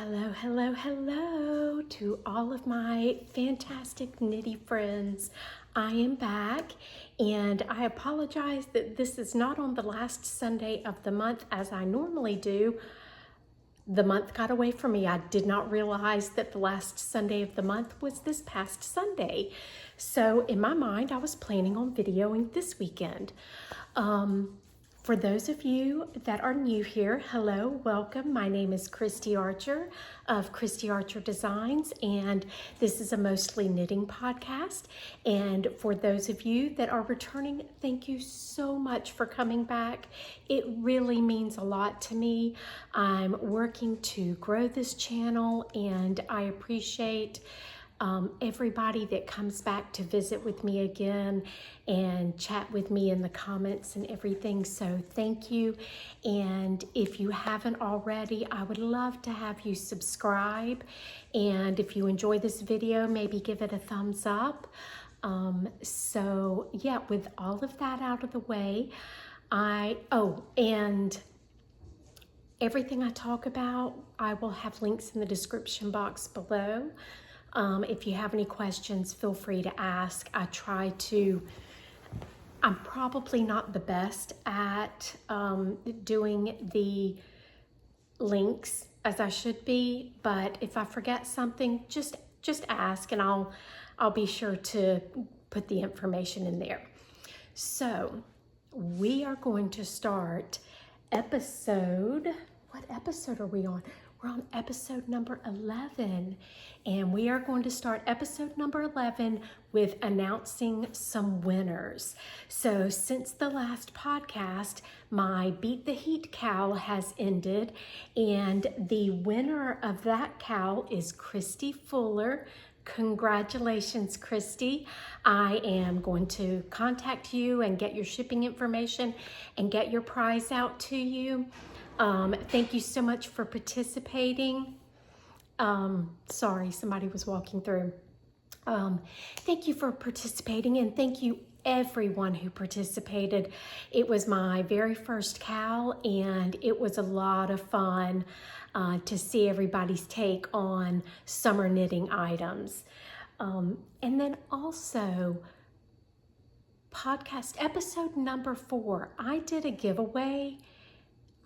Hello, hello, hello to all of my fantastic knitty friends. I am back and I apologize that this is not on the last Sunday of the month as I normally do. The month got away from me. I did not realize that the last Sunday of the month was this past Sunday. So in my mind, I was planning on videoing this weekend. For those of you that are new here, hello, welcome. My name is Christie Archer of Christie Archer Designs, and this is a mostly knitting podcast. And for those of you that are returning, thank you so much for coming back. It really means a lot to me. I'm working to grow this channel, and I appreciate everybody that comes back to visit with me again and chat with me in the comments and everything. So thank you. And if you haven't already, I would love to have you subscribe. And if you enjoy this video, maybe give it a thumbs up. So yeah, with all of that out of the way, and everything I talk about, I will have links in the description box below. If you have any questions, feel free to ask. I'm probably not the best at doing the links as I should be, but if I forget something, just ask and I'll be sure to put the information in there. So we are going to start what episode are we on? We're on episode number 11, and we are going to start episode number 11 with announcing some winners. So since the last podcast, my Beat the Heat cowl has ended, and the winner of that cowl is Christie Fuller. Congratulations, Christie. I am going to contact you and get your shipping information and get your prize out to you. Thank you so much for participating. Sorry, somebody was walking through. Thank you for participating, and thank you everyone who participated. It was my very first cowl, and it was a lot of fun to see everybody's take on summer knitting items. And then also, podcast episode number 4, I did a giveaway.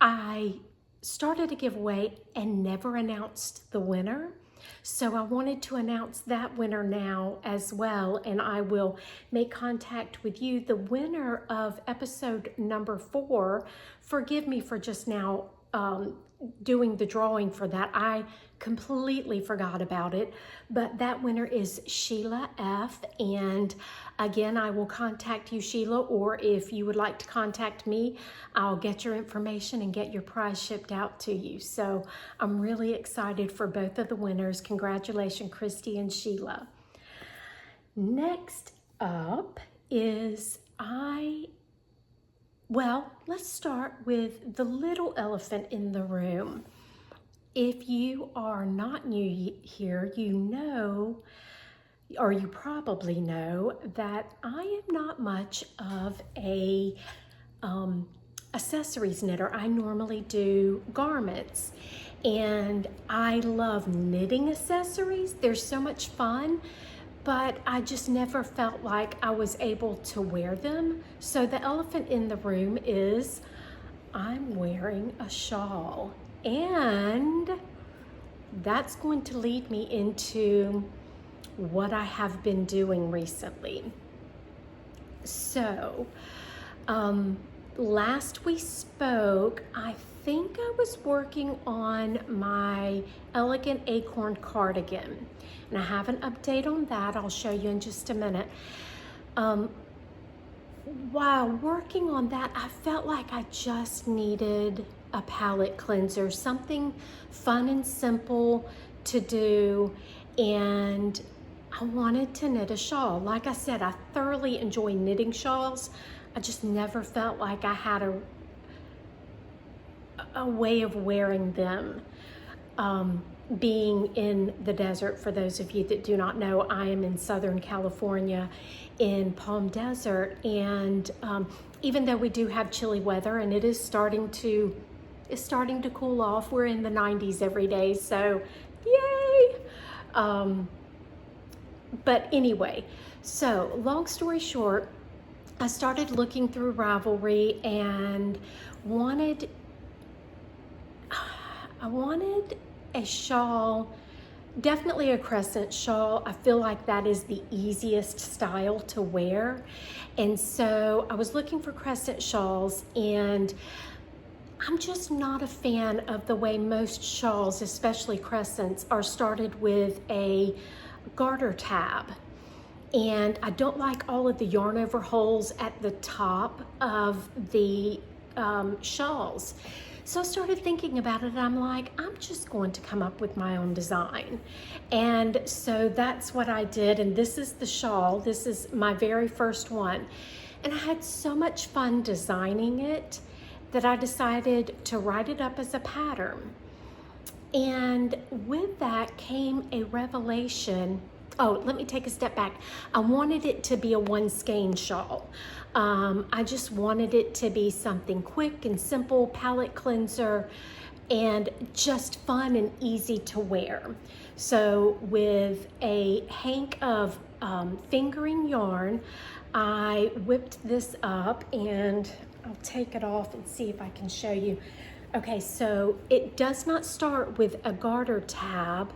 I started a giveaway and never announced the winner. So I wanted to announce that winner now as well, and I will make contact with you. The winner of episode number 4, forgive me for just now doing the drawing for that. I completely forgot about it, but that winner is Sheila F. And again, I will contact you, Sheila, or if you would like to contact me, I'll get your information and get your prize shipped out to you. So I'm really excited for both of the winners. Congratulations, Christy and Sheila. Next up is let's start with the little elephant in the room. If you are not new here, you know, or you probably know, that I am not much of a accessories knitter. I normally do garments, and I love knitting accessories. They're so much fun, but I just never felt like I was able to wear them. So the elephant in the room is I'm wearing a shawl, and that's going to lead me into what I have been doing recently. So last we spoke, I think I was working on my elegant Acorn cardigan, and I have an update on that. I'll show you in just a minute. While working on that, I felt like I just needed a palette cleanser, something fun and simple to do, and I wanted to knit a shawl. Like I said, I thoroughly enjoy knitting shawls. I just never felt like I had a way of wearing them. Being in the desert, for those of you that do not know, I am in Southern California in Palm Desert, and even though we do have chilly weather and it is starting to is starting to cool off. We're in the 90s every day, so yay! But anyway, so long story short, I started looking through Ravelry and I wanted a shawl, definitely a crescent shawl. I feel like that is the easiest style to wear. And so I was looking for crescent shawls, and I'm just not a fan of the way most shawls, especially crescents, are started with a garter tab. And I don't like all of the yarn over holes at the top of the shawls. So I started thinking about it, and I'm like, I'm just going to come up with my own design. And so that's what I did, and this is the shawl. This is my very first one. And I had so much fun designing it that I decided to write it up as a pattern. And with that came a revelation. Oh, let me take a step back. I wanted it to be a one skein shawl. I just wanted it to be something quick and simple, palette cleanser, and just fun and easy to wear. So with a hank of fingering yarn, I whipped this up, and I'll take it off and see if I can show you. Okay, so it does not start with a garter tab.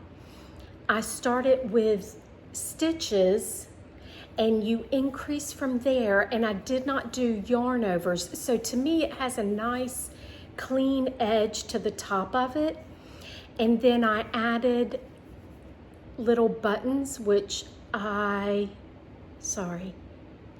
I started with stitches, and you increase from there, and I did not do yarn overs. So to me, it has a nice clean edge to the top of it. And then I added little buttons, which sorry,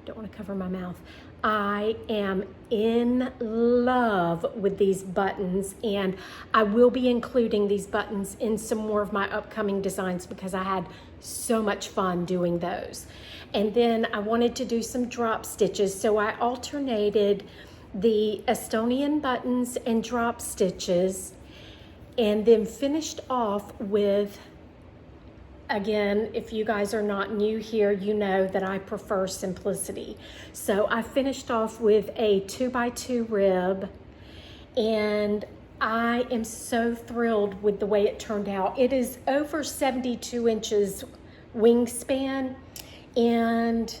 don't want to cover my mouth. I am in love with these buttons, and I will be including these buttons in some more of my upcoming designs because I had so much fun doing those. And then I wanted to do some drop stitches, so I alternated the Estonian buttons and drop stitches, and then finished off with, again, if you guys are not new here, you know that I prefer simplicity. So I finished off with a 2x2 rib, and I am so thrilled with the way it turned out. It is over 72 inches wingspan, and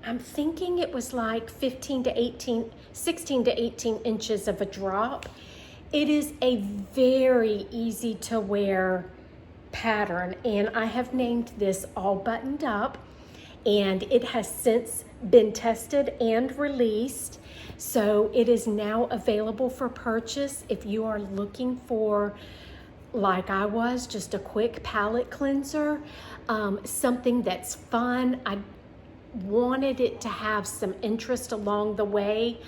I'm thinking it was like 16 to 18 inches of a drop. It is a very easy to wear pattern, and I have named this All Buttoned Up, and it has since been tested and released, so it is now available for purchase if you are looking for, like I was, just a quick palette cleanser, something that's fun. I wanted it to have some interest along the way,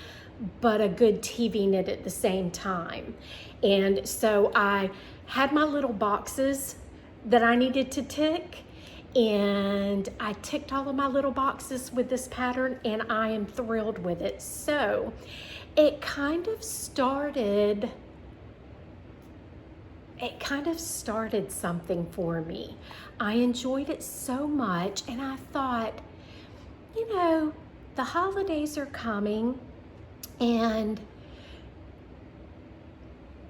but a good TV knit at the same time. And so I had my little boxes that I needed to tick, and I ticked all of my little boxes with this pattern, and I am thrilled with it. So it kind of started something for me. I enjoyed it so much, and I thought, you know, the holidays are coming, and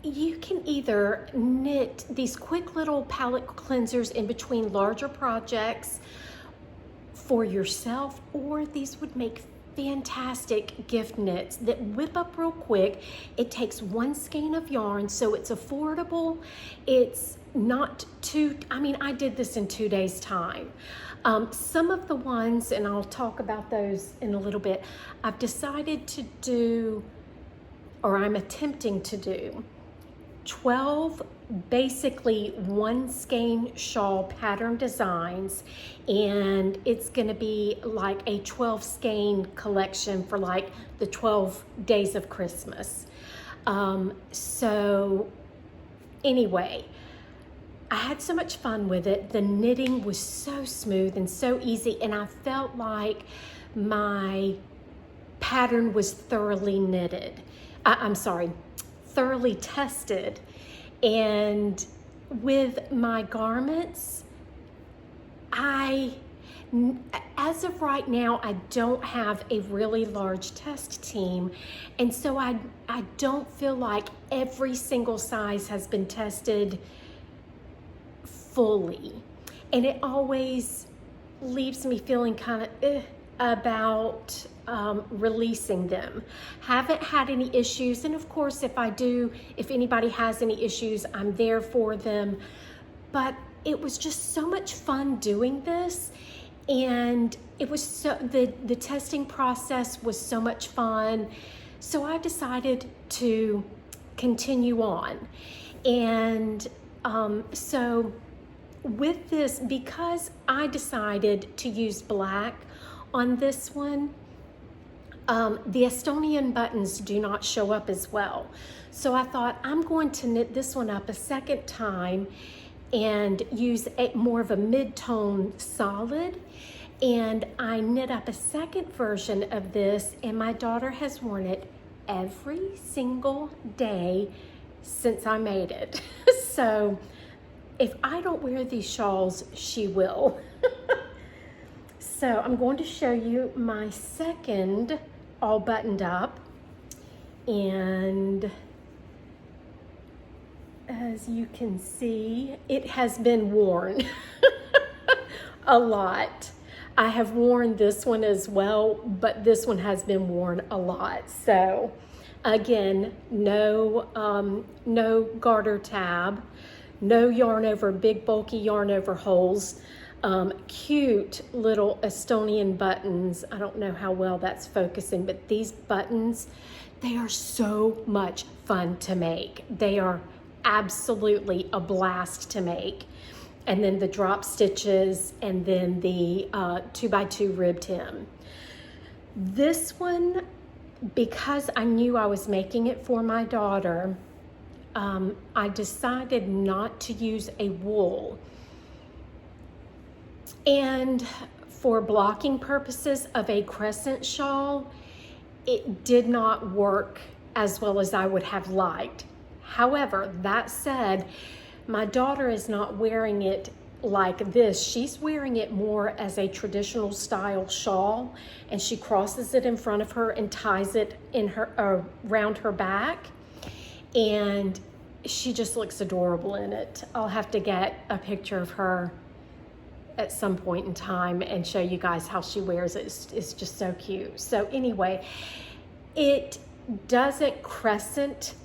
you can either knit these quick little palette cleansers in between larger projects for yourself, or these would make fantastic gift knits that whip up real quick. It takes one skein of yarn, so it's affordable. It's not too, I mean, I did this in 2 days' time. Some of the ones, and I'll talk about those in a little bit, I've decided to do, or I'm attempting to do, 12 basically one skein shawl pattern designs, and it's going to be like a 12 skein collection for like the 12 days of Christmas. So anyway, I had so much fun with it. The knitting was so smooth and so easy, and I felt like my pattern was thoroughly knitted. Thoroughly tested. And with my garments, As of right now, I don't have a really large test team, and so I don't feel like every single size has been tested fully, and it always leaves me feeling kind of about releasing them. Haven't had any issues, and of course if anybody has any issues, I'm there for them, but it was just so much fun doing this, and it was the testing process was so much fun, so I decided to continue on. And so with this, because I decided to use black on this one, the Estonian buttons do not show up as well. So I thought I'm going to knit this one up a second time and use more of a mid-tone solid. And I knit up a second version of this, and my daughter has worn it every single day since I made it. So if I don't wear these shawls, she will. So I'm going to show you my second all buttoned up, and as you can see, it has been worn a lot. I have worn this one as well, but this one has been worn a lot. So again, no garter tab, no yarn over, big bulky yarn over holes. Cute little Estonian buttons. I don't know how well that's focusing, but these buttons, they are so much fun to make. They are absolutely a blast to make. And then the drop stitches, and then the 2x2 ribbed hem. This one, because I knew I was making it for my daughter, I decided not to use a wool. And for blocking purposes of a crescent shawl, it did not work as well as I would have liked. However, that said, my daughter is not wearing it like this. She's wearing it more as a traditional style shawl, and she crosses it in front of her and ties it in her around her back, and she just looks adorable in it. I'll have to get a picture of her at some point in time and show you guys how she wears it. It's just so cute. So anyway, it doesn't crescent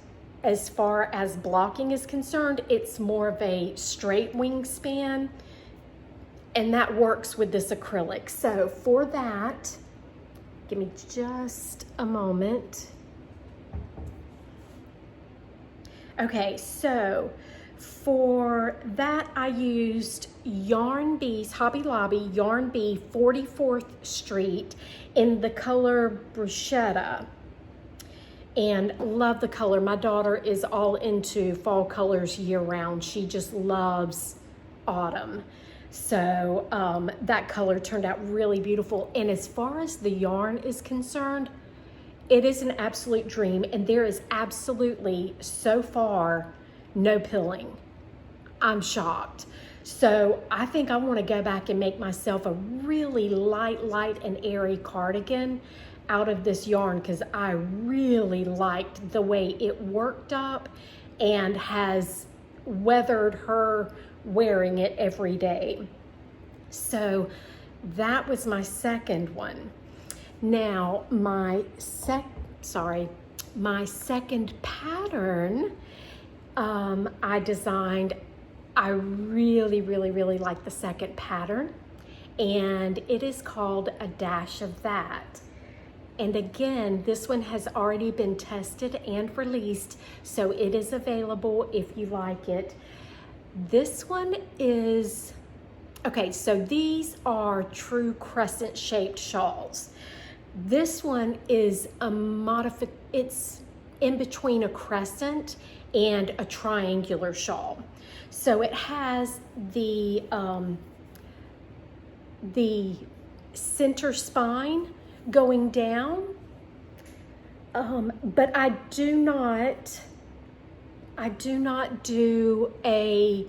as far as blocking is concerned. It's more of a straight wingspan, and that works with this acrylic. So for that, give me just a moment. Okay, so for that I used Yarn Bee's Hobby Lobby Yarn Bee 44th Street in the color Bruschetta, and love the color. My daughter is all into fall colors year round. She just loves autumn. So that color turned out really beautiful. And as far as the yarn is concerned, it is an absolute dream, and there is absolutely, so far, no pilling. I'm shocked. So I think I want to go back and make myself a really light and airy cardigan out of this yarn, because I really liked the way it worked up and has weathered her wearing it every day. So that was my second one. Now my second pattern I designed, I really like the second pattern, and it is called A Dash of That. And again, this one has already been tested and released, so it is available if you like it. This one is, okay, so these are true crescent shaped shawls. This one is it's in between a crescent and a triangular shawl. So it has the center spine going down, but I do not do a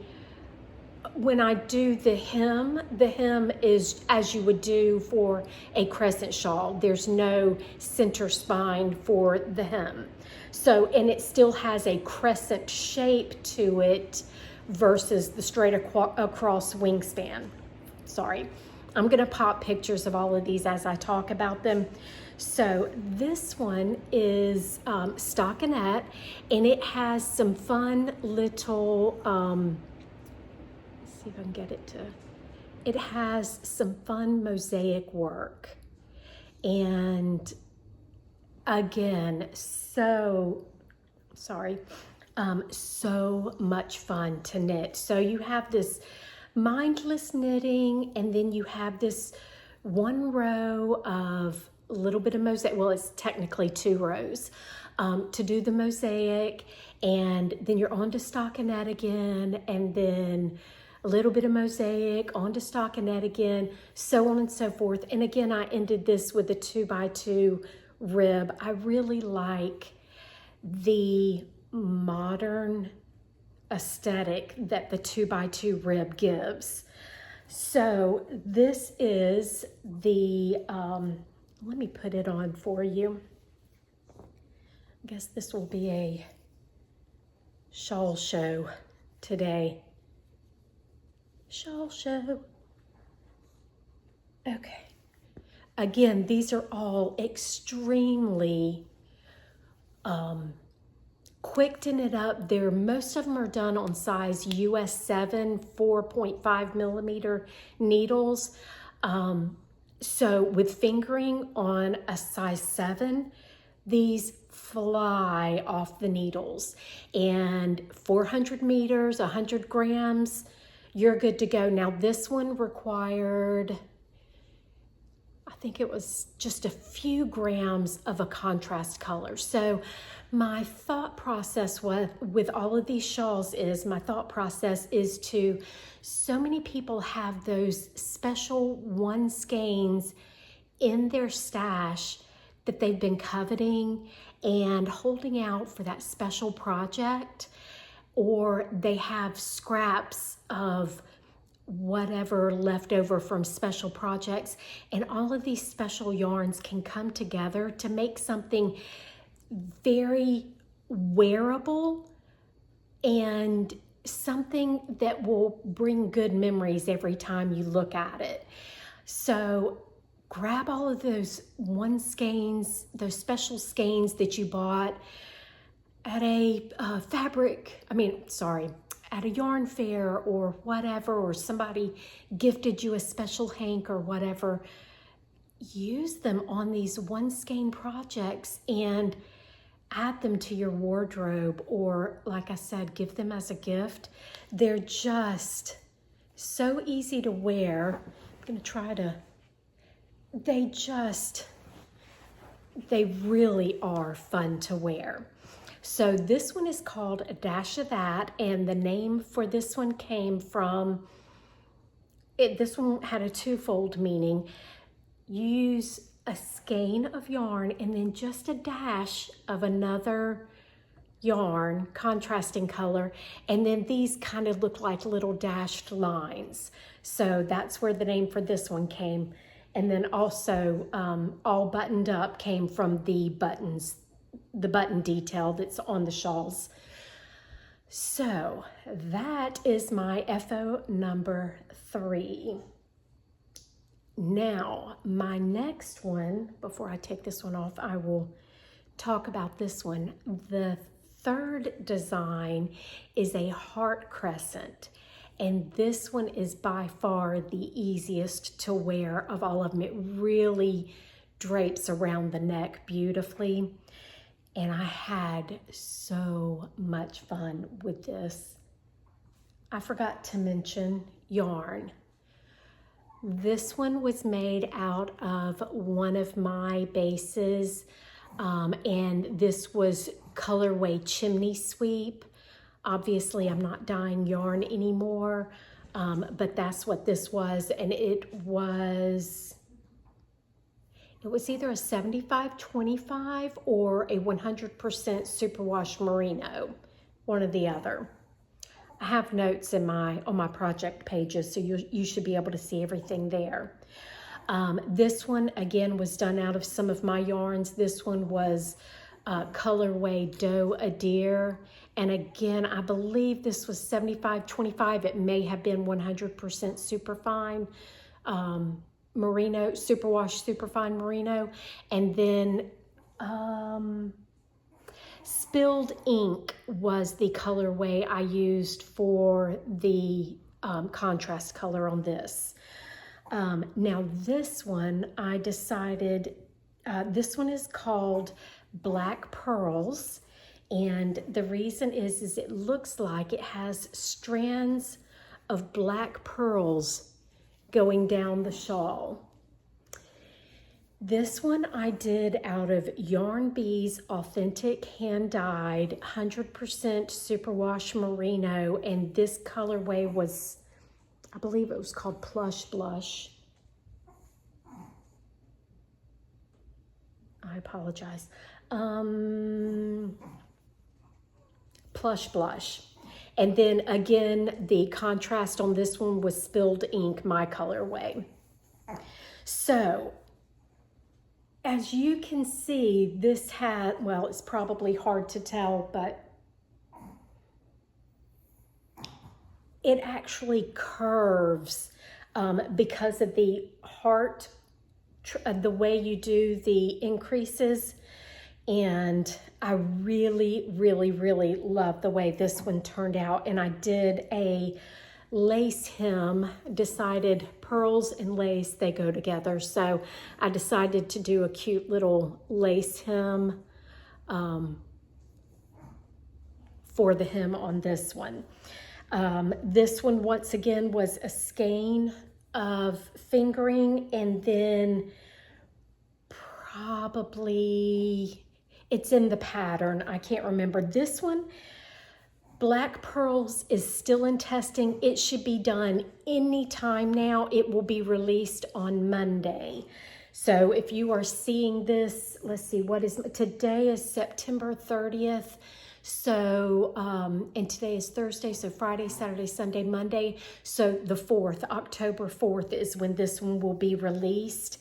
when I do the hem is as you would do for a crescent shawl. There's no center spine for the hem. So, and it still has a crescent shape to it versus the straight across wingspan. Sorry. I'm gonna pop pictures of all of these as I talk about them. So this one is stockinette, and it has some fun little, let's see if I can get it to, it has some fun mosaic work. And again, so much fun to knit. So you have this mindless knitting, and then you have this one row of a little bit of mosaic. Well, it's technically 2 rows to do the mosaic, and then you're on to stockinette again, and then a little bit of mosaic, on to stockinette again, so on and so forth. And again, I ended this with a 2x2 rib. I really like the modern aesthetic that the 2x2 rib gives. So this is the, let me put it on for you. I guess this will be a shawl show today. Shawl show. Okay. Again, these are all extremely quick to knit up. Most of them are done on size US 7 4.5 millimeter needles. So with fingering on a size 7, these fly off the needles. And 400 meters, 100 grams, you're good to go. Now this one required, I think it was just a few grams of a contrast color. So my thought process with all of these shawls is, so many people have those special one skeins in their stash that they've been coveting and holding out for that special project, or they have scraps of whatever left over from special projects, and all of these special yarns can come together to make something very wearable and something that will bring good memories every time you look at it. So grab all of those one skeins, those special skeins that you bought at a at a yarn fair or whatever, or somebody gifted you a special hank or whatever. Use them on these one skein projects and add them to your wardrobe, or like I said, give them as a gift. They're just so easy to wear. I'm gonna try to, they really are fun to wear. So this one is called A Dash of That, and the name for this one came from, this one had a twofold meaning. Use a skein of yarn and then just a dash of another yarn, contrasting color, and then these kind of look like little dashed lines. So that's where the name for this one came. And then also all buttoned up came from the buttons, the button detail that's on the shawls. So that is my FO number 3. Now, my next one, before I take this one off, I will talk about this one. The third design is a heart crescent, and this one is by far the easiest to wear of all of them. It really drapes around the neck beautifully, and I had so much fun with this. I forgot to mention yarn. This one was made out of one of my bases, and this was colorway Chimney Sweep. Obviously, I'm not dyeing yarn anymore, but that's what this was, and it was either a 75-25 or a 100% superwash merino, one or the other. I have notes in on my project pages, so you should be able to see everything there. This one, again, was done out of some of my yarns. This one was colorway Doe a Deer. And again, I believe this was 75-25. It may have been 100% superfine merino, superwash superfine merino. And then Spilled Ink was the colorway I used for the contrast color on this. Now this one, I decided, this one is called Black Pearls. And the reason is it looks like it has strands of black pearls going down the shawl. This one I did out of Yarn Bee's Authentic Hand Dyed 100% Superwash Merino, and this colorway was, I believe it was called Plush Blush. I apologize. Plush Blush. And then again, the contrast on this one was Spilled Ink, my colorway. So, as you can see, this had, well, it's probably hard to tell, but it actually curves because of the heart, the way you do the increases. And I really, really, really love the way this one turned out. And I did a lace hem, decided pearls and lace, they go together. So I decided to do a cute little lace hem for the hem on this one. This one, once again, was a skein of fingering, and then probably, it's in the pattern, I can't remember. This one, Black Pearls, is still in testing. It should be done anytime now. It will be released on Monday. So if you are seeing this, let's see, today is September 30th. So, and today is Thursday, so Friday, Saturday, Sunday, Monday. So the 4th, October 4th is when this one will be released.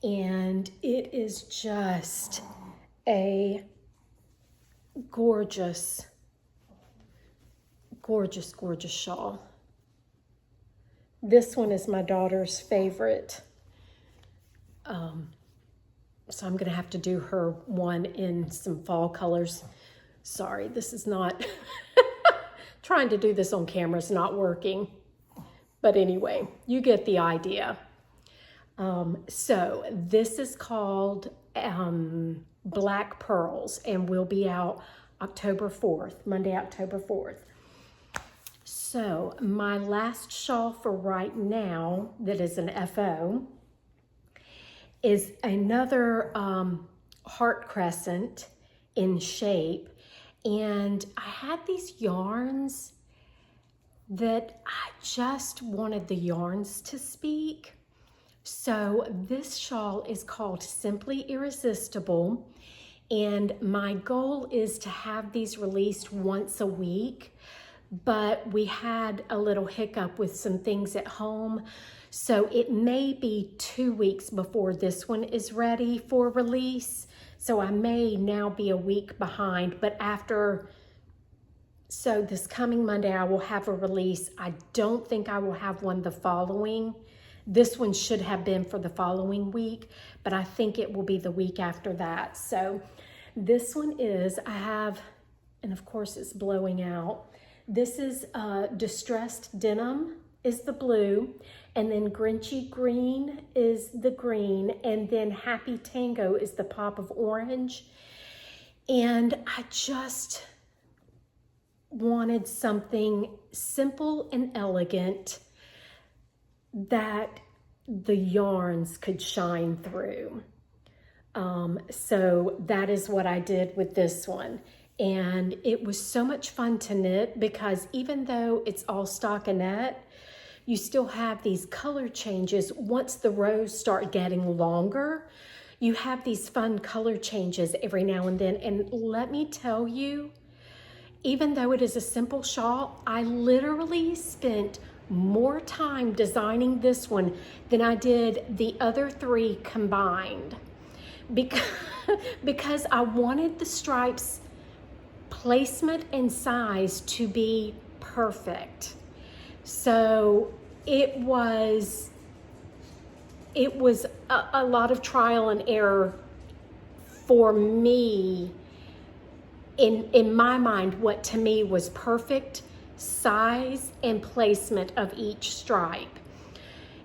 And it is just a gorgeous, gorgeous, gorgeous shawl. This one is my daughter's favorite. So I'm gonna have to do her one in some fall colors. Sorry, this is not, trying to do this on camera is not working. But anyway, you get the idea. So this is called Black Pearls, and will be out October 4th, Monday, October 4th. So my last shawl for right now that is an FO is another heart crescent in shape. And I had these yarns that I just wanted the yarns to speak. So this shawl is called Simply Irresistible, and my goal is to have these released once a week, but we had a little hiccup with some things at home, so it may be 2 weeks before this one is ready for release. So I may now be a week behind, but so this coming Monday I will have a release. I don't think I will have one the following. This one should have been for the following week, but I think it will be the week after that. So this one is, and of course it's blowing out. This is Distressed Denim is the blue, and then Grinchy Green is the green, and then Happy Tango is the pop of orange. And I just wanted something simple and elegant that the yarns could shine through. So that is what I did with this one. And it was so much fun to knit, because even though it's all stockinette, you still have these color changes. Once the rows start getting longer, you have these fun color changes every now and then. And let me tell you, even though it is a simple shawl, I literally spent more time designing this one than I did the other three combined, because, because I wanted the stripes placement and size to be perfect. So it was a lot of trial and error for me in my mind. What to me was perfect size and placement of each stripe.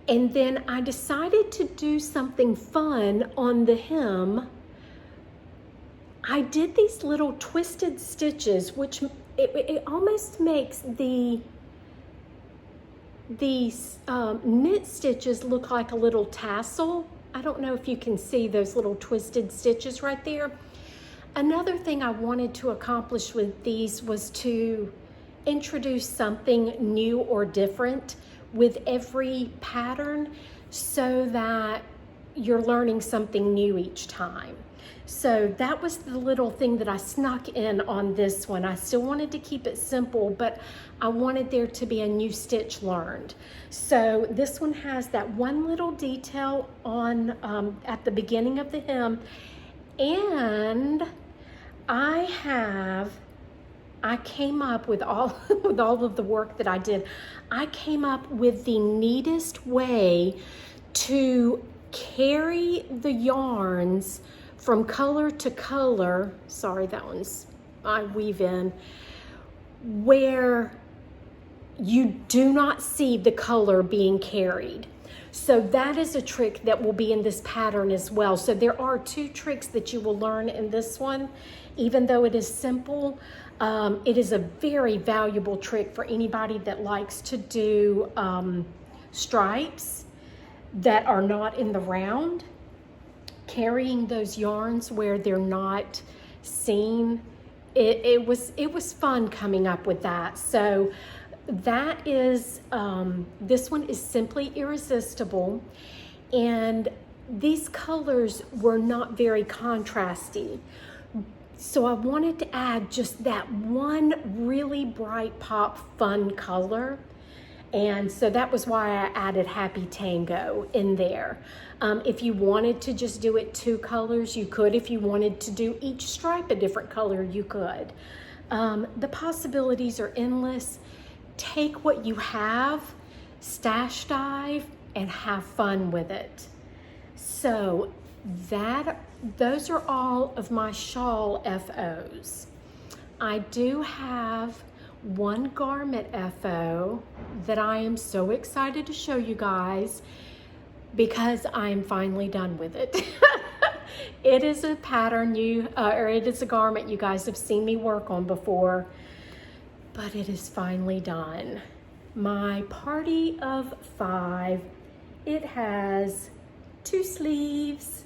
And then I decided to do something fun on the hem. I did these little twisted stitches, which it almost makes these knit stitches look like a little tassel. I don't know if you can see those little twisted stitches right there. Another thing I wanted to accomplish with these was to introduce something new or different with every pattern, so that you're learning something new each time. So that was the little thing that I snuck in on this one. I still wanted to keep it simple, but I wanted there to be a new stitch learned. So this one has that one little detail on at the beginning of the hem, and I came up with all with all of the work that I did. I came up with the neatest way to carry the yarns from color to color. Sorry, that one's I weave in, where you do not see the color being carried. So that is a trick that will be in this pattern as well. So there are two tricks that you will learn in this one. Even though it is simple, it is a very valuable trick for anybody that likes to do stripes that are not in the round. Carrying those yarns where they're not seen, it was fun coming up with that. So that is, this one is simply Irresistible, and these colors were not very contrasty. So I wanted to add just that one really bright pop fun color. And so that was why I added Happy Tango in there. If you wanted to just do it two colors, you could. If you wanted to do each stripe a different color, you could. The possibilities are endless. Take what you have, stash dive, and have fun with it. So those are all of my shawl FOs. I do have one garment FO that I am so excited to show you guys, because I am finally done with it. It is a pattern or it is a garment you guys have seen me work on before, but it is finally done. My party of 5, it has 2 sleeves.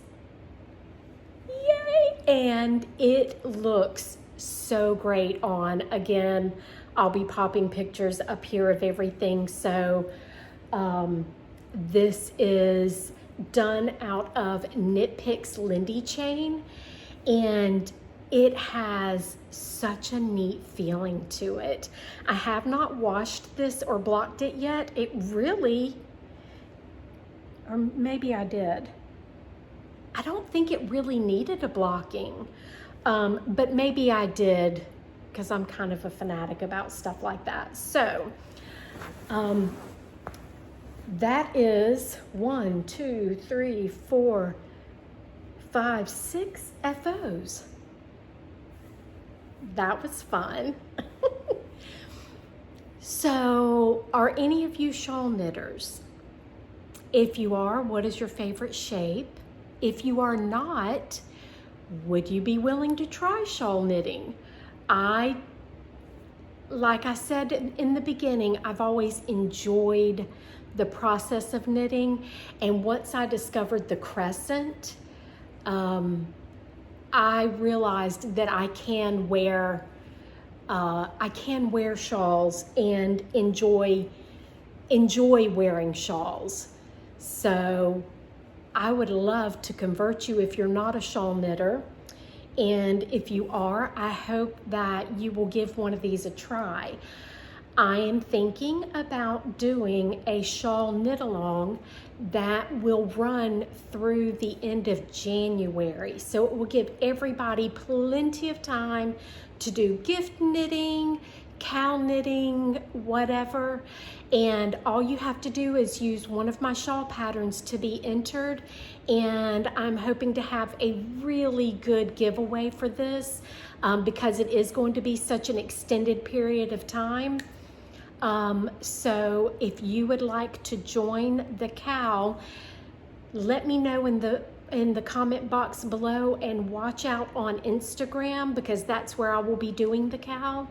Yay! And it looks so great on. Again, I'll be popping pictures up here of everything. So this is done out of Knit Picks Lindy chain, and it has such a neat feeling to it. I have not washed this or blocked it yet. It really, or maybe I did. I don't think it really needed a blocking, but maybe I did, because I'm kind of a fanatic about stuff like that. So that is 1, 2, 3, 4, 5, 6 FOs. That was fun. So, are any of you shawl knitters? If you are, what is your favorite shape? If you are not, would you be willing to try shawl knitting? Like I said in the beginning, I've always enjoyed the process of knitting, and once I discovered the crescent, I realized that I can wear shawls and enjoy wearing shawls. So I would love to convert you if you're not a shawl knitter And if you are, I hope that you will give one of these a try. I am thinking about doing a shawl knit along that will run through the end of January. So it will give everybody plenty of time to do gift knitting, cowl knitting, whatever. And all you have to do is use one of my shawl patterns to be entered. And I'm hoping to have a really good giveaway for this because it is going to be such an extended period of time. So if you would like to join the cowl, let me know in the comment box below, and watch out on Instagram because that's where I will be doing the cowl.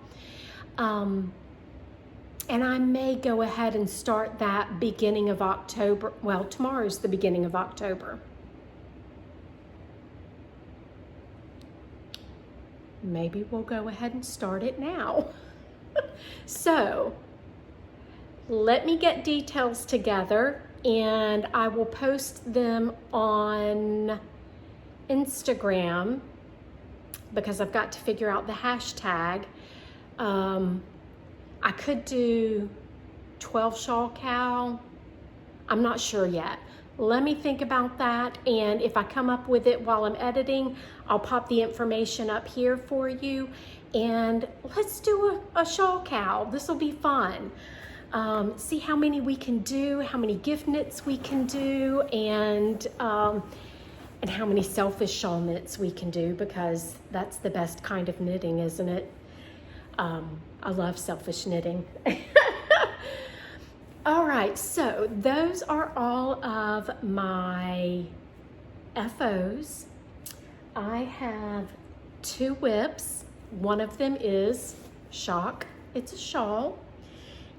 And I may go ahead and start that beginning of October. Well, tomorrow's the beginning of October. Maybe we'll go ahead and start it now. So let me get details together and I will post them on Instagram because I've got to figure out the hashtag. I could do 12 shawl cowl. I'm not sure yet. Let me think about that, and if I come up with it while I'm editing, I'll pop the information up here for you. And let's do a shawl cowl. This will be fun. See how many we can do, how many gift knits we can do, and how many selfish shawl knits we can do, because that's the best kind of knitting, isn't it? I love selfish knitting. All right, so those are all of my FOs. I have 2 whips. One of them is Shock. It's a shawl.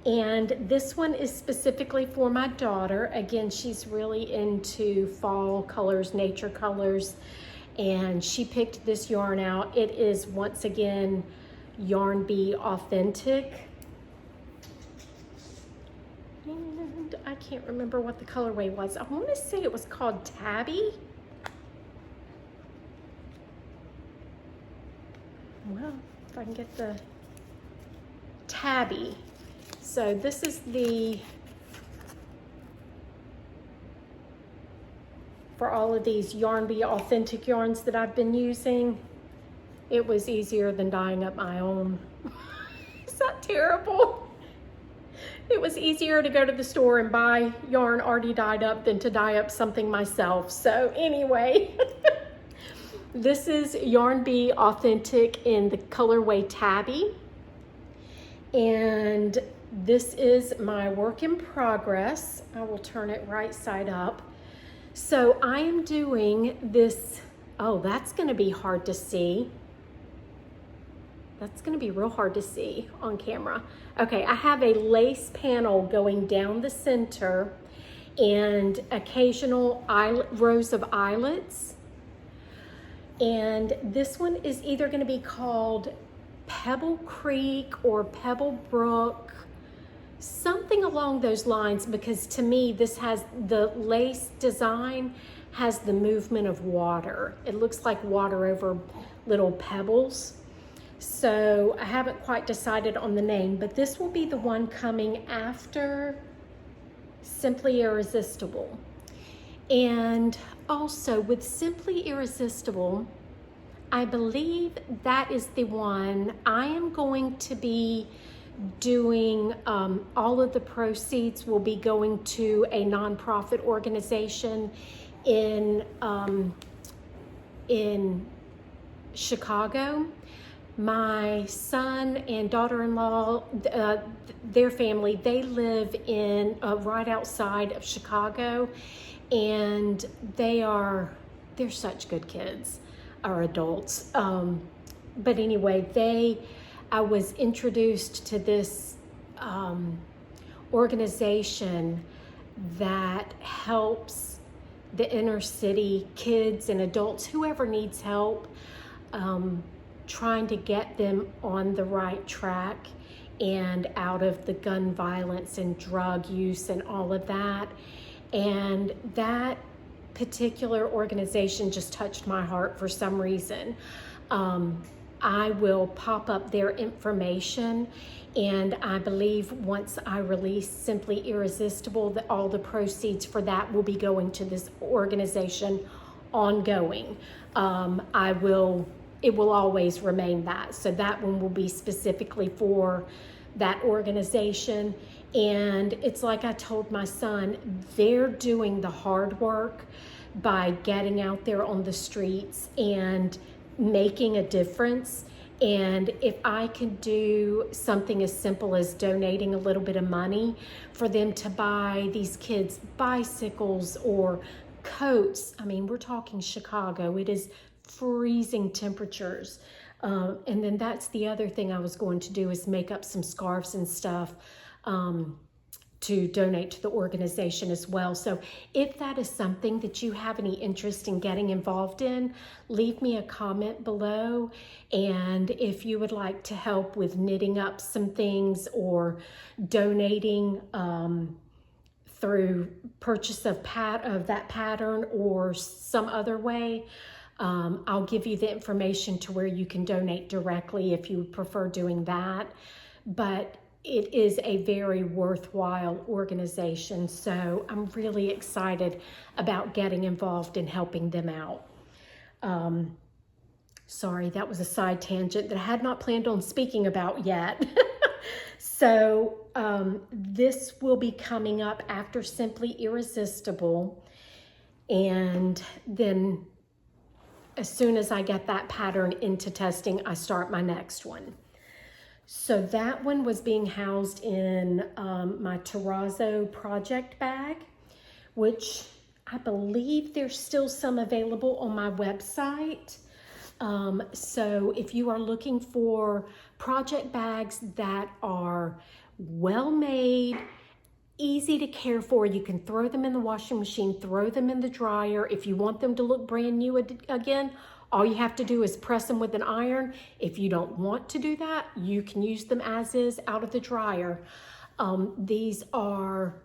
And this one is specifically for my daughter. Again, she's really into fall colors, nature colors, and she picked this yarn out. It is, once again, Yarn Bee Authentic. And I can't remember what the colorway was. I want to say it was called Tabby. Well, if I can get the Tabby. So this is for all of these Yarn Bee Authentic yarns that I've been using. It was easier than dyeing up my own. Is that terrible? It was easier to go to the store and buy yarn already dyed up than to dye up something myself. So anyway, this is Yarn Bee Authentic in the colorway Tabby. And this is my work in progress. I will turn it right side up. So I am doing this. Oh, that's going to be hard to see. That's going to be real hard to see on camera. Okay, I have a lace panel going down the center and occasional rows of eyelets. And this one is either going to be called Pebble Creek or Pebble Brook, something along those lines, because to me this has the lace design has the movement of water. It looks like water over little pebbles. So I haven't quite decided on the name, but this will be the one coming after Simply Irresistible. And also with Simply Irresistible, I believe that is the one I am going to be doing. All of the proceeds will be going to a nonprofit organization in Chicago. My son and daughter-in-law, their family, they live in right outside of Chicago, and they're such good kids, or adults. But anyway, I was introduced to this organization that helps the inner city kids and adults, whoever needs help, trying to get them on the right track and out of the gun violence and drug use and all of that. And that particular organization just touched my heart for some reason. I will pop up their information, and I believe once I release Simply Irresistible, that all the proceeds for that will be going to this organization ongoing. It will always remain that. So that one will be specifically for that organization. And it's like I told my son, they're doing the hard work by getting out there on the streets and making a difference. And if I could do something as simple as donating a little bit of money for them to buy these kids bicycles or coats. I mean, we're talking Chicago. It is freezing temperatures. And then that's the other thing I was going to do, is make up some scarves and stuff to donate to the organization as well. So if that is something that you have any interest in getting involved in, leave me a comment below. And if you would like to help with knitting up some things or donating through purchase of that pattern or some other way, I'll give you the information to where you can donate directly if you prefer doing that. But it is a very worthwhile organization, so I'm really excited about getting involved and helping them out. Sorry, that was a side tangent that I had not planned on speaking about yet. So this will be coming up after Simply Irresistible, and then as soon as I get that pattern into testing, I start my next one. So that one was being housed in my Terrazzo project bag, which I believe there's still some available on my website. So if you are looking for project bags that are well made, easy to care for, you can throw them in the washing machine, throw them in the dryer. If you want them to look brand new again, all you have to do is press them with an iron. If you don't want to do that, you can use them as is out of the dryer. These are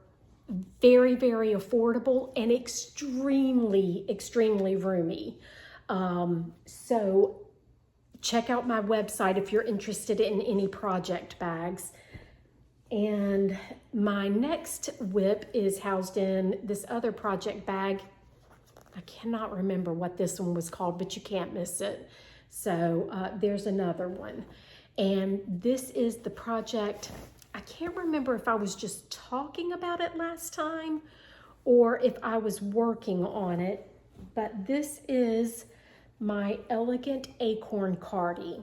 very, very affordable and extremely, extremely roomy. So check out my website if you're interested in any project bags. And my next whip is housed in this other project bag. I cannot remember what this one was called, but you can't miss it. So there's another one. And this is the project. I can't remember if I was just talking about it last time or if I was working on it, but this is my Elegant Acorn Cardi.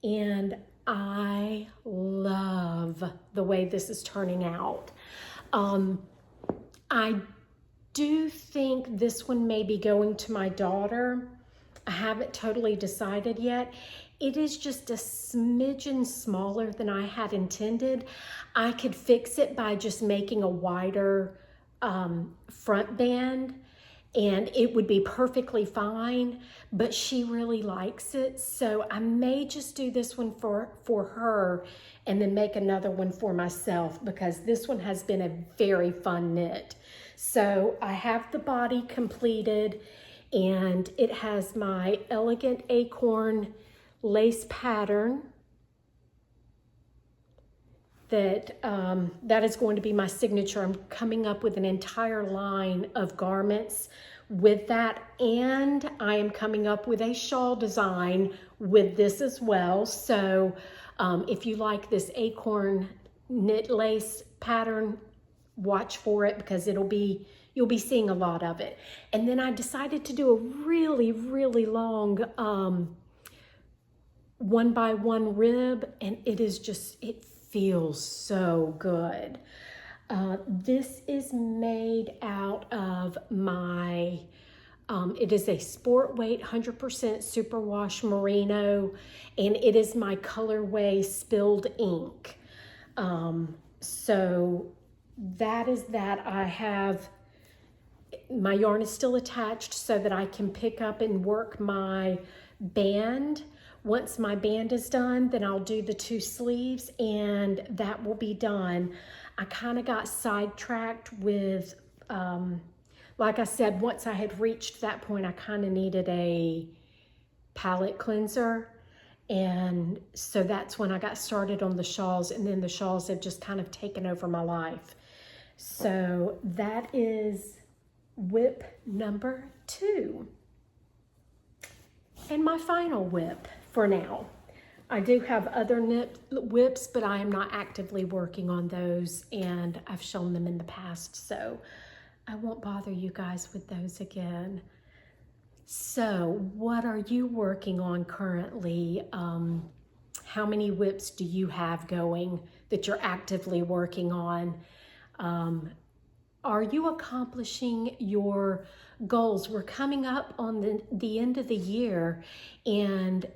And I love the way this is turning out. I do think this one may be going to my daughter. I haven't totally decided yet. It is just a smidgen smaller than I had intended. I could fix it by just making a wider front band, and it would be perfectly fine, but she really likes it. So I may just do this one for her and then make another one for myself, because this one has been a very fun knit. So I have the body completed, and it has my Elegant Acorn lace pattern that is going to be my signature. I'm coming up with an entire line of garments with that, and I am coming up with a shawl design with this as well. So if you like this Acorn knit lace pattern, watch for it, because you'll be seeing a lot of it. And then I decided to do a really, really long 1x1 rib, and it feels so good. This is made out of my, it is a sport weight 100% superwash merino, and it is my colorway Spilled Ink. So that is that. I have, my yarn is still attached so that I can pick up and work my band. Once my band is done, then I'll do the 2 sleeves, and that will be done. I kind of got sidetracked with, like I said, once I had reached that point, I kind of needed a palette cleanser. And so that's when I got started on the shawls, and then the shawls have just kind of taken over my life. So that is whip number 2. And my final whip for now. I do have other whips, but I am not actively working on those, and I've shown them in the past, so I won't bother you guys with those again. So what are you working on currently? How many whips do you have going that you're actively working on? Are you accomplishing your goals? We're coming up on the end of the year, and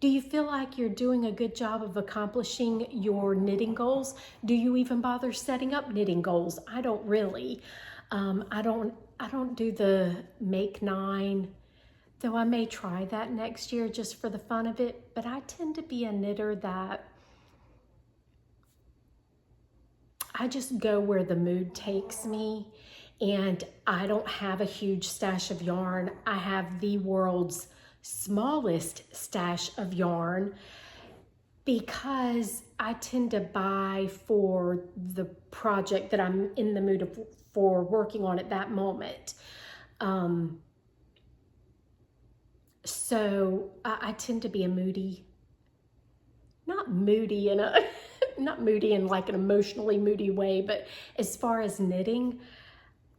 do you feel like you're doing a good job of accomplishing your knitting goals? Do you even bother setting up knitting goals? I don't really. I don't do the Make 9, though I may try that next year just for the fun of it. But I tend to be a knitter that I just go where the mood takes me, and I don't have a huge stash of yarn. I have the world's smallest stash of yarn because I tend to buy for the project that I'm in the mood for working on at that moment. So I tend to be a not moody in like an emotionally moody way, but as far as knitting,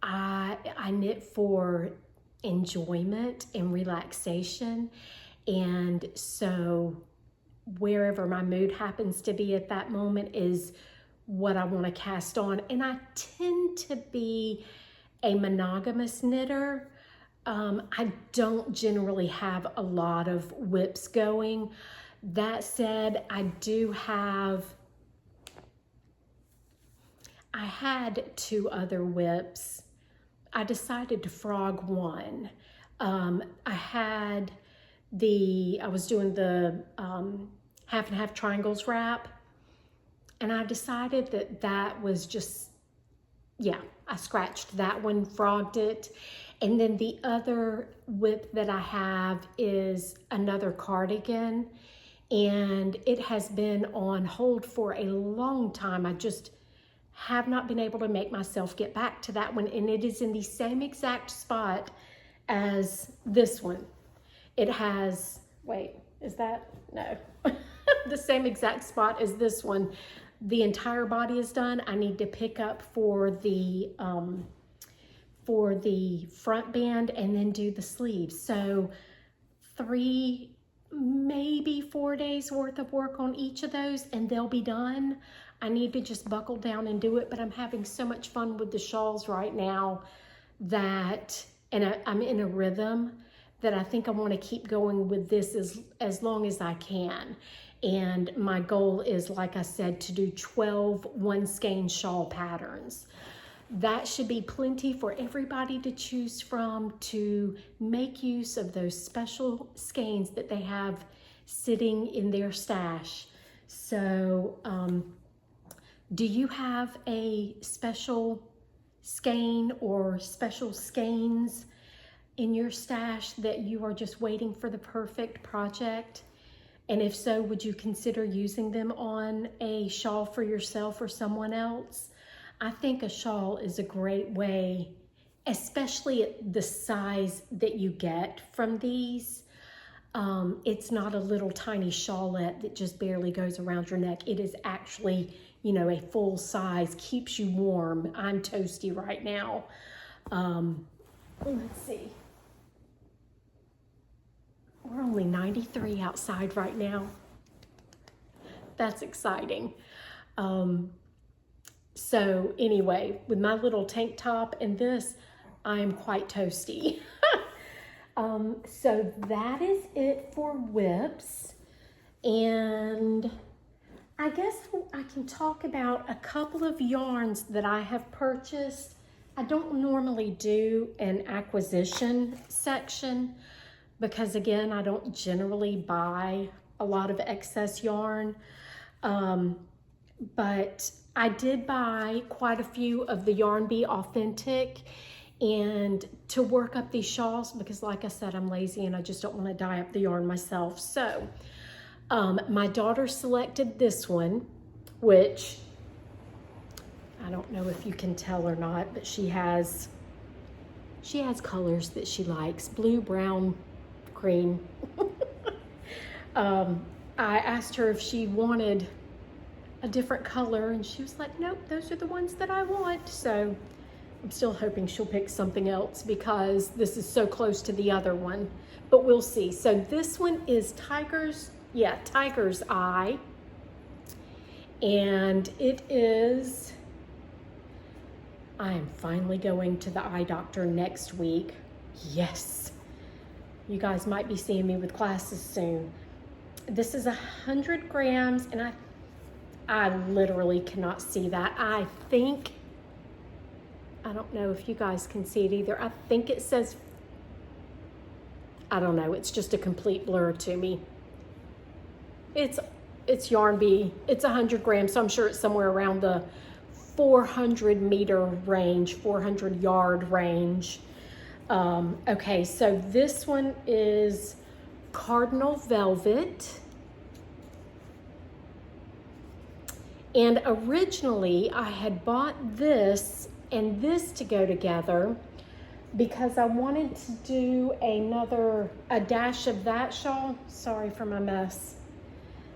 I knit for enjoyment and relaxation. And so wherever my mood happens to be at that moment is what I want to cast on. And I tend to be a monogamous knitter. I don't generally have a lot of whips going. That said, I had 2 other whips. I decided to frog one. I was doing the half and half triangles wrap, and I decided that was just, yeah, I scratched that one, frogged it. And then the other whip that I have is another cardigan, and it has been on hold for a long time. I just have not been able to make myself get back to that one, and it is in the same exact spot as this one. It has, wait, is that, no, the same exact spot as this one. The entire body is done. I need to pick up for the front band and then do the sleeves. So 3, maybe 4 days worth of work on each of those, and they'll be done. I need to just buckle down and do it, but I'm having so much fun with the shawls right now that, and I'm in a rhythm that I think I want to keep going with this as long as I can. And my goal is, like I said, to do 12 one skein shawl patterns. That should be plenty for everybody to choose from to make use of those special skeins that they have sitting in their stash. So, do you have a special skein or special skeins in your stash that you are just waiting for the perfect project? And if so, would you consider using them on a shawl for yourself or someone else? I think a shawl is a great way, especially at the size that you get from these. It's not a little tiny shawlette that just barely goes around your neck. It is actually, you know, a full size, keeps you warm. I'm toasty right now. Let's see. We're only 93 outside right now. That's exciting. So anyway, with my little tank top and this, I am quite toasty. So that is it for whips. And I guess I can talk about a couple of yarns that I have purchased. I don't normally do an acquisition section because, again, I don't generally buy a lot of excess yarn. But I did buy quite a few of the Yarn Bee Authentic, and to work up these shawls because, like I said, I'm lazy and I just don't want to dye up the yarn myself. So my daughter selected this one, which I don't know if you can tell or not, but she has colors that she likes: blue, brown, green. I asked her if she wanted a different color and she was like, nope, those are the ones that I want. So I'm still hoping she'll pick something else because this is so close to the other one, but we'll see. So this one is Tiger's Eye, and it is, I am finally going to the eye doctor next week. Yes, you guys might be seeing me with glasses soon. This is 100 grams, and I literally cannot see that. I don't know if you guys can see it either. I think it says, I don't know, it's just a complete blur to me. It's Yarn Bee. It's 100 grams, so I'm sure it's somewhere around the 400 meter range, 400 yard range. Okay, so this one is Cardinal Velvet. And originally I had bought this and this to go together because I wanted to do a dash of that shawl. Sorry for my mess.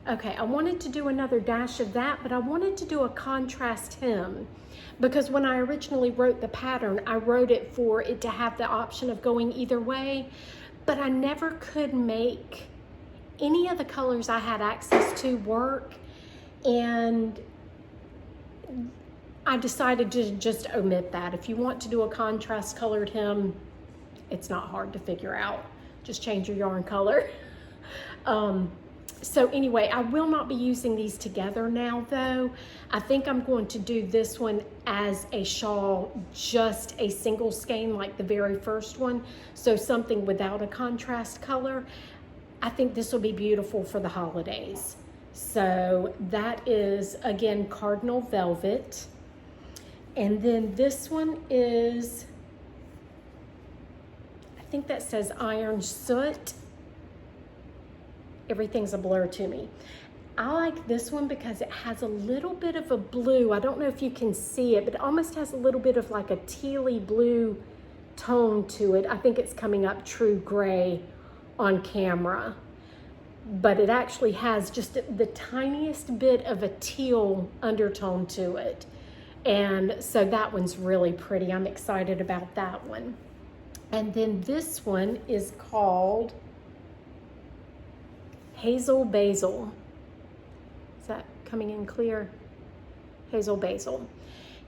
Okay, I wanted to do another dash of that, but I wanted to do a contrast hem because when I originally wrote the pattern, I wrote it for it to have the option of going either way, but I never could make any of the colors I had access to work, and I decided to just omit that. If you want to do a contrast colored hem, it's not hard to figure out. Just change your yarn color. So anyway, I will not be using these together now though. I think I'm going to do this one as a shawl, just a single skein like the very first one. So something without a contrast color. I think this will be beautiful for the holidays. So that is, again, Cardinal Velvet. And then this one is, I think that says Iron Soot. Everything's a blur to me. I like this one because it has a little bit of a blue. I don't know if you can see it, but it almost has a little bit of like a tealy blue tone to it. I think it's coming up true gray on camera, but it actually has just the tiniest bit of a teal undertone to it. And so that one's really pretty. I'm excited about that one. And then this one is called Hazel Basil. Is that coming in clear? Hazel Basil.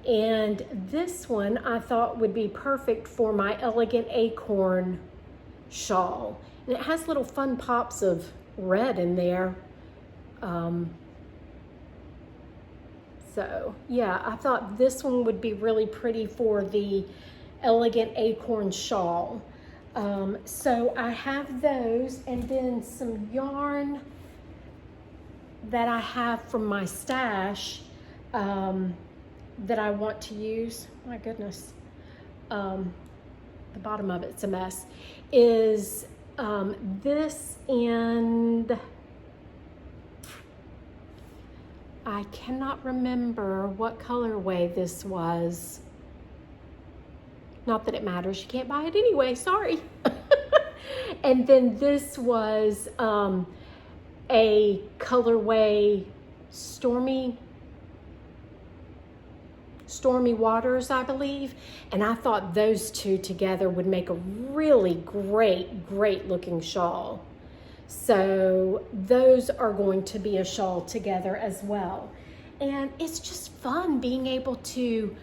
And this one I thought would be perfect for my Elegant Acorn shawl. And it has little fun pops of red in there. So yeah, I thought this one would be really pretty for the Elegant Acorn shawl. So I have those, and then some yarn that I have from my stash that I want to use. My goodness, the bottom of it's a mess. Is this, and I cannot remember what colorway this was. Not that it matters, you can't buy it anyway, sorry. And then this was a colorway Stormy Waters, I believe. And I thought those two together would make a really great looking shawl. So those are going to be a shawl together as well. And it's just fun being able to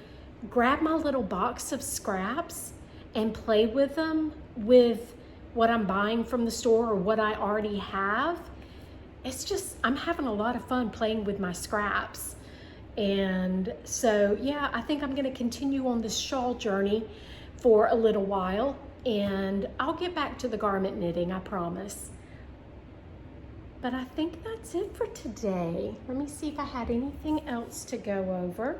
grab my little box of scraps and play with them with what I'm buying from the store or what I already have. It's just, I'm having a lot of fun playing with my scraps. And so, yeah, I think I'm gonna continue on this shawl journey for a little while, and I'll get back to the garment knitting, I promise. But I think that's it for today. Let me see if I had anything else to go over.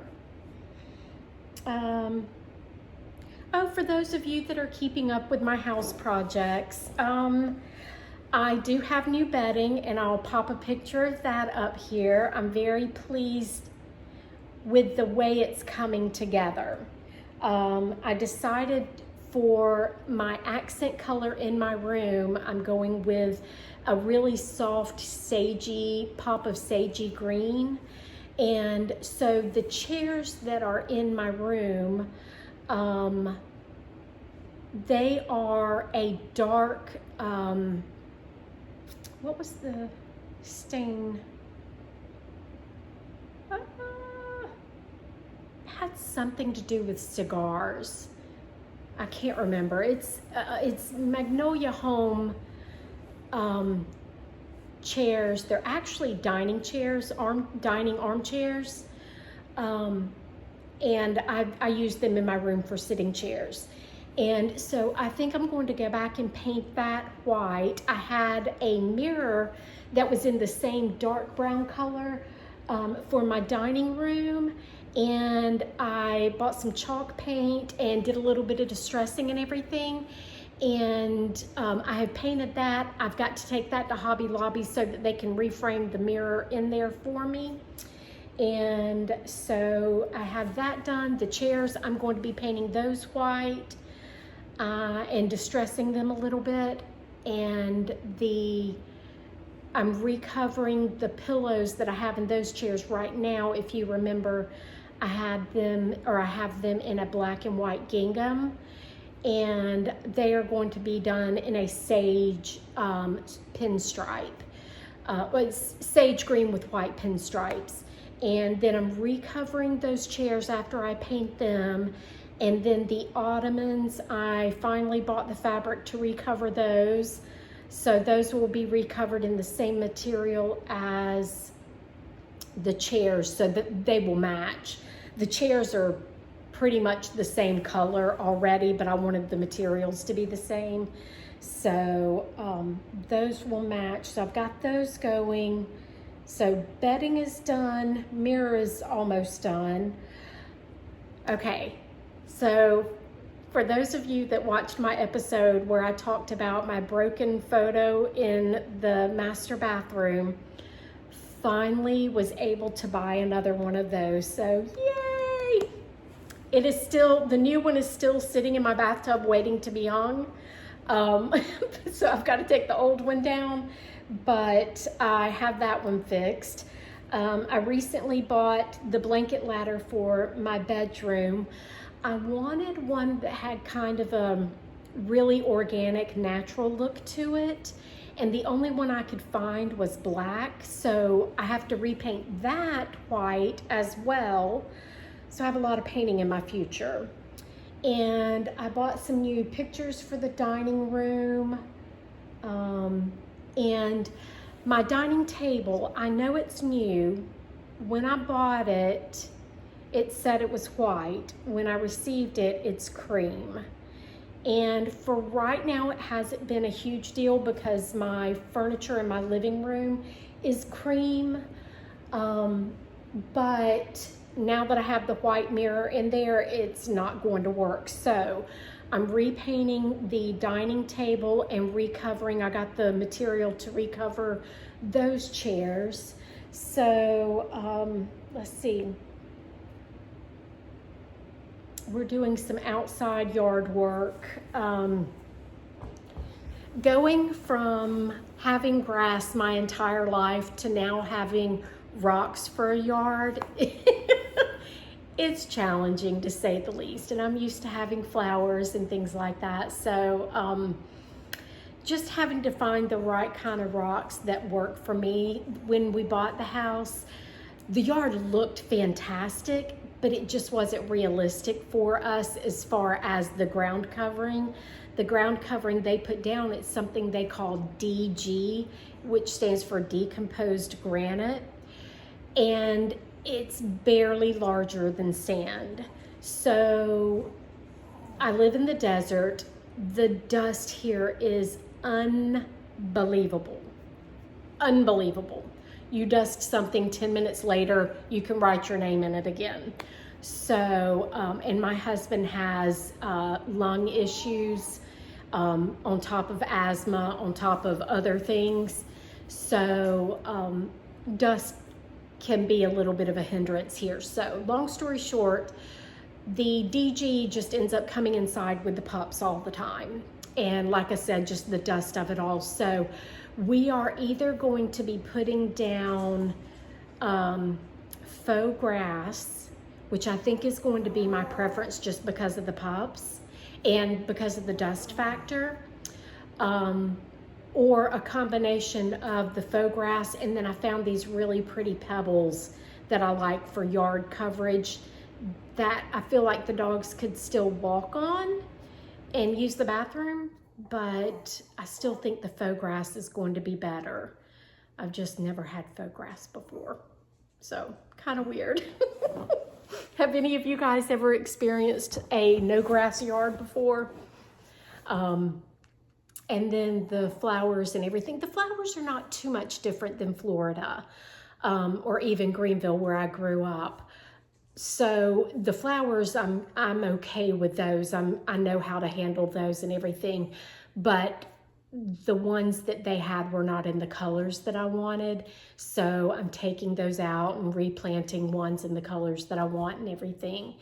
Oh, for those of you that are keeping up with my house projects, I do have new bedding, and I'll pop a picture of that up here. I'm very pleased with the way it's coming together. I decided for my accent color in my room, I'm going with a really soft sagey, pop of sagey green. And so the chairs that are in my room, they are a dark, what was the stain? Had something to do with cigars. I can't remember. It's Magnolia Home chairs. They're actually dining chairs, dining armchairs, and I use them in my room for sitting chairs. And so I think I'm going to go back and paint that white. I had a mirror that was in the same dark brown color for my dining room, and I bought some chalk paint and did a little bit of distressing and everything. And I have painted that. I've got to take that to Hobby Lobby so that they can reframe the mirror in there for me. And so I have that done. The chairs, I'm going to be painting those white and distressing them a little bit. And I'm recovering the pillows that I have in those chairs right now. If you remember, I have them in a black and white gingham, and they are going to be done in a sage pinstripe. It's sage green with white pinstripes. And then I'm recovering those chairs after I paint them. And then the ottomans, I finally bought the fabric to recover those. So those will be recovered in the same material as the chairs so that they will match. The chairs are pretty much the same color already, but I wanted the materials to be the same. So those will match. So I've got those going. So bedding is done, mirror is almost done. Okay, so for those of you that watched my episode where I talked about my broken photo in the master bathroom, finally was able to buy another one of those. So yay! It is still, the new one is still sitting in my bathtub waiting to be hung. So I've got to take the old one down, but I have that one fixed. I recently bought the blanket ladder for my bedroom. I wanted one that had kind of a really organic, natural look to it, and the only one I could find was black, so I have to repaint that white as well. So I have a lot of painting in my future. And I bought some new pictures for the dining room. And my dining table, I know it's new. When I bought it, it said it was white. When I received it, it's cream. And for right now, it hasn't been a huge deal because my furniture in my living room is cream. But now that I have the white mirror in there, it's not going to work. So I'm repainting the dining table and recovering. I got the material to recover those chairs. So let's see. We're doing some outside yard work. Going from having grass my entire life to now having rocks for a yard, it's challenging to say the least. And I'm used to having flowers and things like that. So just having to find the right kind of rocks that work for me. When we bought the house, the yard looked fantastic, but it just wasn't realistic for us as far as the ground covering. The ground covering they put down, it's something they call DG, which stands for decomposed granite. And it's barely larger than sand. So I live in the desert. The dust here is unbelievable. Unbelievable. You dust something 10 minutes later, you can write your name in it again. So, and my husband has lung issues, on top of asthma, on top of other things. So dust can be a little bit of a hindrance here. So long story short, the DG just ends up coming inside with the pups all the time. And like I said, just the dust of it all. So we are either going to be putting down faux grass, which I think is going to be my preference just because of the pups and because of the dust factor, or a combination of the faux grass, and then I found these really pretty pebbles that I like for yard coverage that I feel like the dogs could still walk on and use the bathroom, but I still think the faux grass is going to be better. I've just never had faux grass before, so kind of weird. Have any of you guys ever experienced a no grass yard before? And then the flowers and everything. The flowers are not too much different than Florida, or even Greenville where I grew up. So the flowers, I'm okay with those. I know how to handle those and everything, but the ones that they had were not in the colors that I wanted. So I'm taking those out and replanting ones in the colors that I want and everything.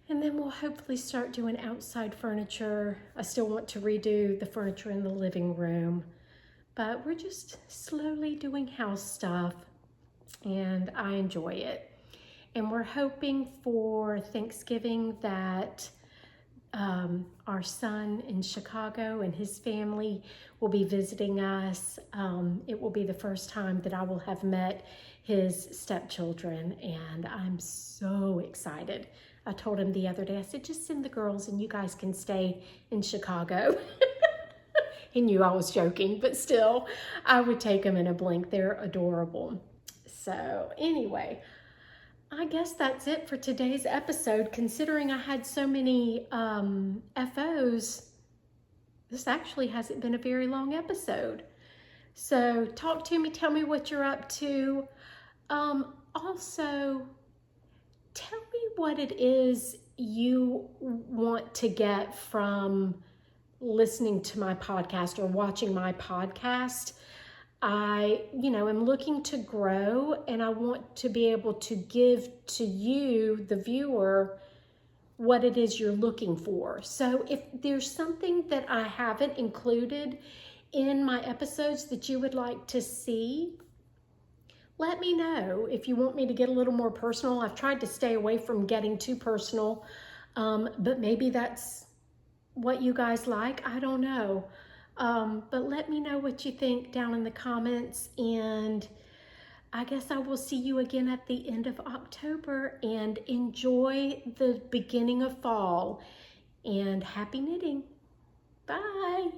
And then we'll hopefully start doing outside furniture. I still want to redo the furniture in the living room, but we're just slowly doing house stuff and I enjoy it. And we're hoping for Thanksgiving that our son in Chicago and his family will be visiting us. It will be the first time that I will have met his stepchildren, and I'm so excited. I told him the other day, I said, just send the girls and you guys can stay in Chicago. He knew I was joking, but still, I would take them in a blink. They're adorable. So anyway, I guess that's it for today's episode. Considering I had so many FOs, this actually hasn't been a very long episode. So talk to me, tell me what you're up to. Also, tell me what it is you want to get from listening to my podcast or watching my podcast. I, am looking to grow, and I want to be able to give to you, the viewer, what it is you're looking for. So if there's something that I haven't included in my episodes that you would like to see, let me know. If you want me to get a little more personal, I've tried to stay away from getting too personal, but maybe that's what you guys like. I don't know. But let me know what you think down in the comments, and I guess I will see you again at the end of October, and enjoy the beginning of fall, and happy knitting. Bye.